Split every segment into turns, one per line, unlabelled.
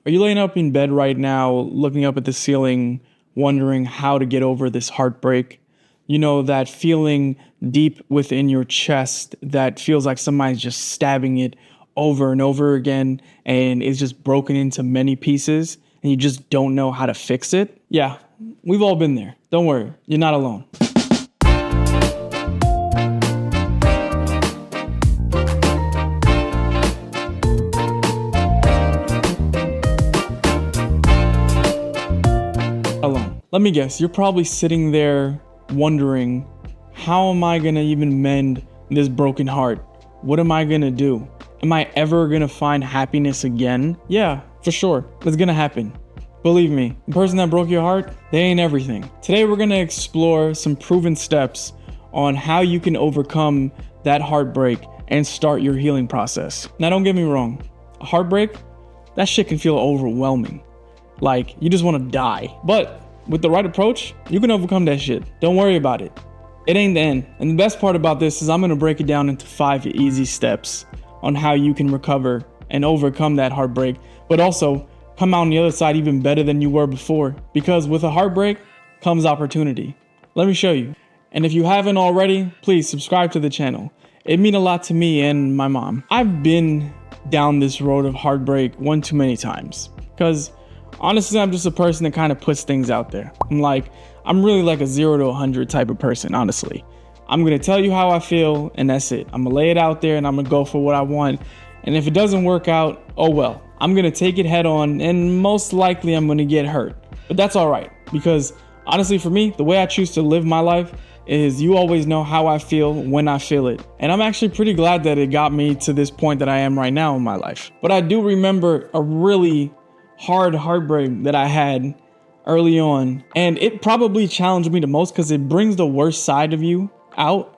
Are you laying up in bed right now, looking up at the ceiling, wondering how to get over this heartbreak? You know, that feeling deep within your chest that feels like somebody's just stabbing it over and over again and it's just broken into many pieces and you just don't know how to fix it? Yeah, we've all been there. Don't worry, you're not alone. Let me guess, you're probably sitting there wondering, how am I gonna even mend this broken heart? What am I gonna do? Am I ever gonna find happiness again? Yeah, for sure, it's gonna happen. Believe me, the person that broke your heart, they ain't everything. Today we're gonna explore some proven steps on how you can overcome that heartbreak and start your healing process. Now don't get me wrong, a heartbreak, that shit can feel overwhelming. Like, you just wanna die. But with the right approach, you can overcome that shit. Don't worry about it. It ain't the end. And the best part about this is I'm gonna break it down into 5 easy steps on how you can recover and overcome that heartbreak, but also come out on the other side even better than you were before. Because with a heartbreak comes opportunity. Let me show you. And if you haven't already, please subscribe to the channel. It means a lot to me and my mom. I've been down this road of heartbreak one too many times. Because honestly, I'm just a person that kind of puts things out there. I'm really like a 0 to 100 type of person, honestly. I'm going to tell you how I feel and that's it. I'm going to lay it out there and I'm going to go for what I want. And if it doesn't work out, oh well. I'm going to take it head on and most likely I'm going to get hurt. But that's all right, because honestly for me, the way I choose to live my life is you always know how I feel when I feel it. And I'm actually pretty glad that it got me to this point that I am right now in my life. But I do remember a really hard heartbreak that I had early on, and it probably challenged me the most because it brings the worst side of you out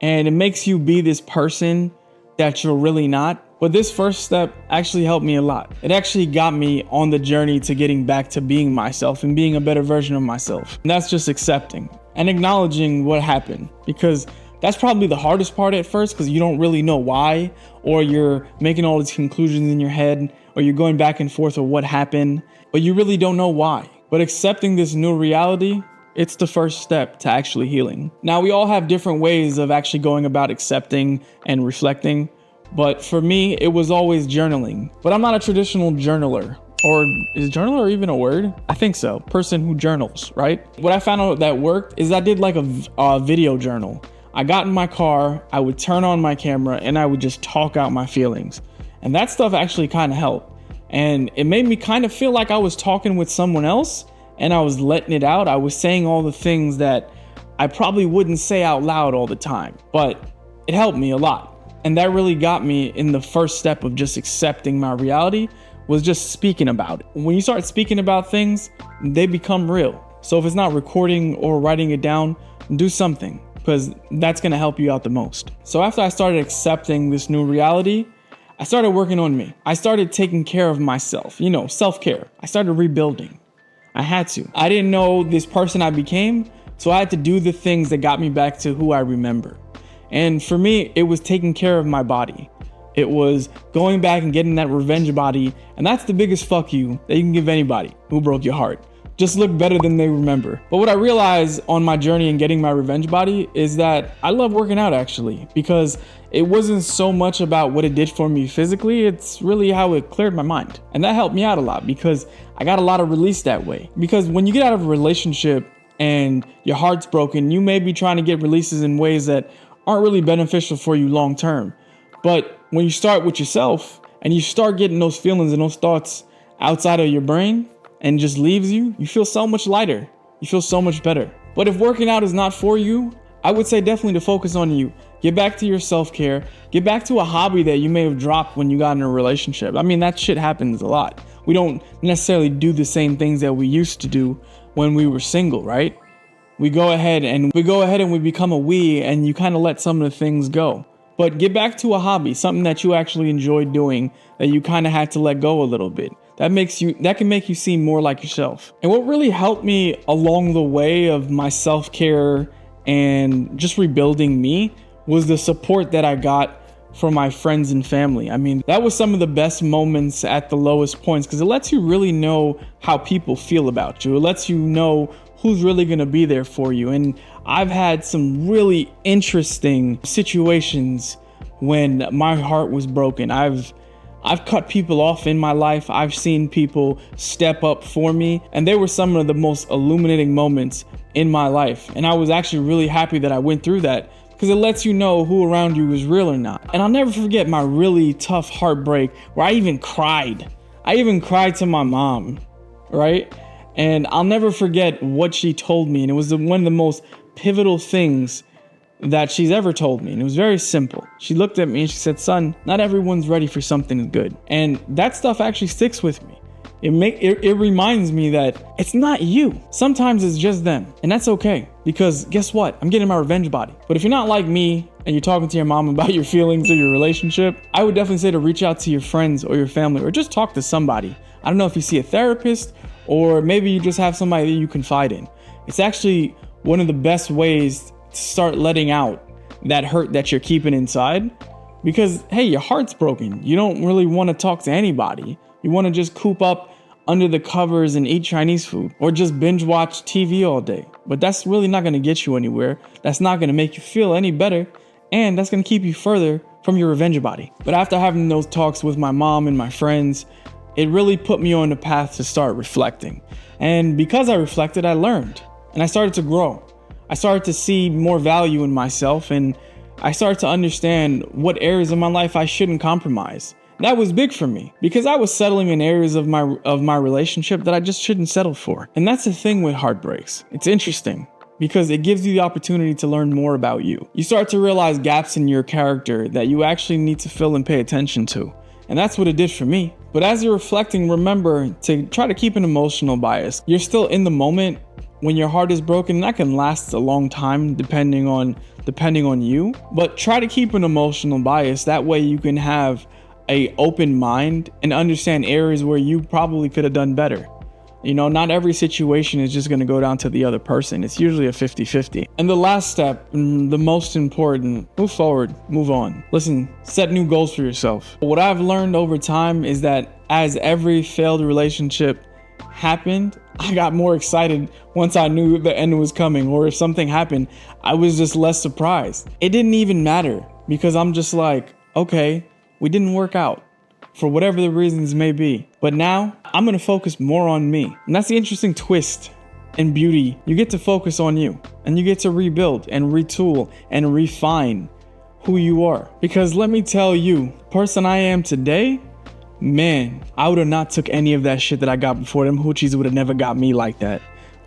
and it makes you be this person that you're really not. But this first step actually helped me a lot. It actually got me on the journey to getting back to being myself and being a better version of myself. And that's just accepting and acknowledging what happened, because that's probably the hardest part at first, because you don't really know why, or you're making all these conclusions in your head, or you're going back and forth of what happened, but you really don't know why. But accepting this new reality, it's the first step to actually healing. Now, we all have different ways of actually going about accepting and reflecting, but for me, it was always journaling. But I'm not a traditional journaler. Or is journaler even a word? I think so. Person who journals, right? What I found out that worked is I did like a video journal. I got in my car, I would turn on my camera, and I would just talk out my feelings. And that stuff actually kind of helped. And it made me kind of feel like I was talking with someone else and I was letting it out. I was saying all the things that I probably wouldn't say out loud all the time, but it helped me a lot. And that really got me in the first step of just accepting my reality, was just speaking about it. When you start speaking about things, they become real. So if it's not recording or writing it down, do something, because that's going to help you out the most. So after I started accepting this new reality, I started working on me. I started taking care of myself, self-care. I started rebuilding. I had to. I didn't know this person I became, so I had to do the things that got me back to who I remember. And for me, it was taking care of my body. It was going back and getting that revenge body. And that's the biggest fuck you that you can give anybody who broke your heart. Just look better than they remember. But what I realized on my journey in getting my revenge body is that I love working out, actually, because it wasn't so much about what it did for me physically. It's really how it cleared my mind. And that helped me out a lot because I got a lot of release that way. Because when you get out of a relationship and your heart's broken, you may be trying to get releases in ways that aren't really beneficial for you long term. But when you start with yourself and you start getting those feelings and those thoughts outside of your brain and just leaves you, you feel so much lighter. You feel so much better. But if working out is not for you, I would say definitely to focus on you. Get back to your self-care. Get back to a hobby that you may have dropped when you got in a relationship. I mean, that shit happens a lot. We don't necessarily do the same things that we used to do when we were single, right? We go ahead and we become a we, and you kind of let some of the things go. But get back to a hobby, something that you actually enjoyed doing, that you kind of had to let go a little bit. That can make you seem more like yourself. And what really helped me along the way of my self-care and just rebuilding me was the support that I got for my friends and family. I mean, that was some of the best moments at the lowest points, because it lets you really know how people feel about you. It lets you know who's really gonna be there for you. And I've had some really interesting situations when my heart was broken. I've cut people off in my life. I've seen people step up for me, and they were some of the most illuminating moments in my life. And I was actually really happy that I went through that, because it lets you know who around you is real or not. And I'll never forget my really tough heartbreak where I even cried. I even cried to my mom, right? And I'll never forget what she told me. And it was one of the most pivotal things that she's ever told me. And it was very simple. She looked at me and she said, "Son, not everyone's ready for something good." And that stuff actually sticks with me. It reminds me that it's not you. Sometimes it's just them. And that's okay, because guess what? I'm getting my revenge body. But if you're not like me and you're talking to your mom about your feelings or your relationship, I would definitely say to reach out to your friends or your family, or just talk to somebody. I don't know if you see a therapist, or maybe you just have somebody that you confide in. It's actually one of the best ways to start letting out that hurt that you're keeping inside, because hey, your heart's broken. You don't really want to talk to anybody. You want to just coop up under the covers and eat Chinese food, or just binge watch TV all day. But that's really not going to get you anywhere. That's not going to make you feel any better. And that's going to keep you further from your revenge body. But after having those talks with my mom and my friends, it really put me on the path to start reflecting. And because I reflected, I learned, and I started to grow. I started to see more value in myself, and I started to understand what areas of my life I shouldn't compromise. That was big for me, because I was settling in areas of my relationship that I just shouldn't settle for. And that's the thing with heartbreaks. It's interesting, because it gives you the opportunity to learn more about you. You start to realize gaps in your character that you actually need to fill and pay attention to. And that's what it did for me. But as you're reflecting, remember to try to keep an emotional bias. You're still in the moment when your heart is broken, and that can last a long time depending on you. But try to keep an emotional bias. That way you can have a open mind and understand areas where you probably could have done better. You know, not every situation is just going to go down to the other person. It's usually a 50-50. And the last step, and the most important, move forward, move on. Listen, set new goals for yourself. What I've learned over time is that as every failed relationship happened, I got more excited once I knew the end was coming, or if something happened, I was just less surprised. It didn't even matter, because I'm just like, okay, we didn't work out for whatever the reasons may be. But now I'm going to focus more on me. And that's the interesting twist and beauty. You get to focus on you, and you get to rebuild and retool and refine who you are. Because let me tell you, the person I am today, man, I would have not took any of that shit that I got before. Them hoochies would have never got me like that.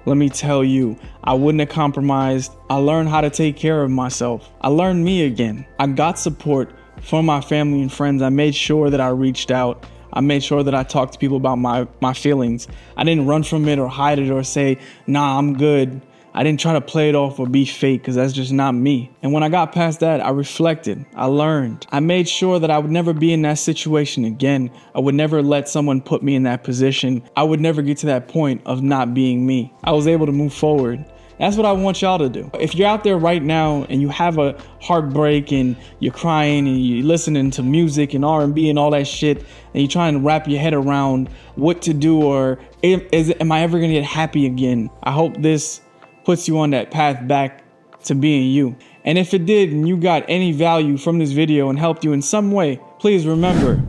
Let me tell you, I wouldn't have compromised. I learned how to take care of myself. I learned me again. I got support from my family and friends. I made sure that I reached out. I made sure that I talked to people about my feelings. I didn't run from it or hide it or say, nah, I'm good. I didn't try to play it off or be fake, because that's just not me. And when I got past that, I reflected. I learned. I made sure that I would never be in that situation again. I would never let someone put me in that position. I would never get to that point of not being me. I was able to move forward. That's what I want y'all to do. If you're out there right now and you have a heartbreak and you're crying and you're listening to music and R&B and all that shit, and you're trying to wrap your head around what to do, or am I ever gonna get happy again? I hope this puts you on that path back to being you. And if it did, and you got any value from this video and helped you in some way, please remember,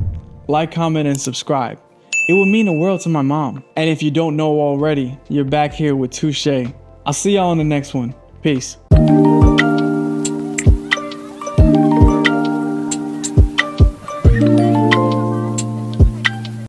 like, comment, and subscribe. It would mean the world to my mom. And if you don't know already, you're back here with Touché. I'll see y'all on the next one. Peace.